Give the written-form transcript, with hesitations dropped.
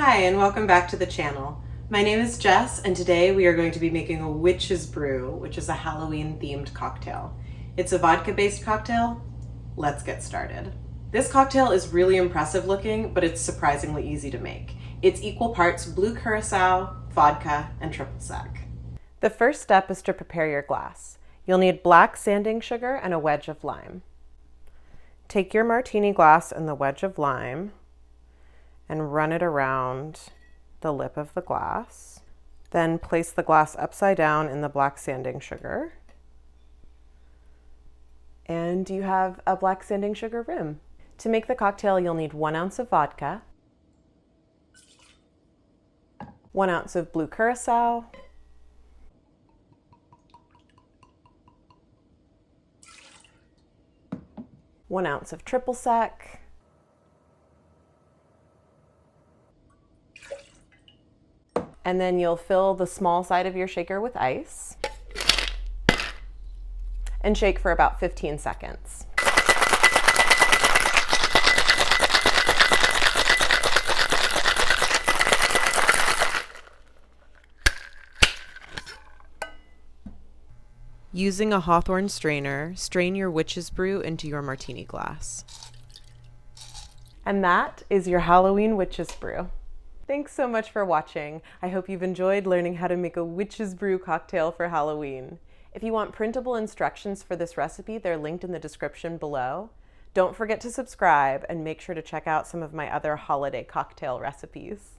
Hi, and welcome back to the channel. My name is Jess, and today we are going to be making a Witches Brew, which is a Halloween-themed cocktail. It's a vodka-based cocktail. Let's get started. This cocktail is really impressive looking, but it's surprisingly easy to make. It's equal parts blue curaçao, vodka, and triple sec. The first step is to prepare your glass. You'll need black sanding sugar and a wedge of lime. Take your martini glass and the wedge of lime and run it around the lip of the glass. Then place the glass upside down in the black sanding sugar. And you have a black sanding sugar rim. To make the cocktail, you'll need 1 ounce of vodka, 1 ounce of blue curaçao, 1 ounce of triple sec, and then you'll fill the small side of your shaker with ice and shake for about 15 seconds. Using a hawthorn strainer, strain your Witches Brew into your martini glass. And that is your Halloween Witches Brew. Thanks so much for watching. I hope you've enjoyed learning how to make a Witches Brew cocktail for Halloween. If you want printable instructions for this recipe, they're linked in the description below. Don't forget to subscribe and make sure to check out some of my other holiday cocktail recipes.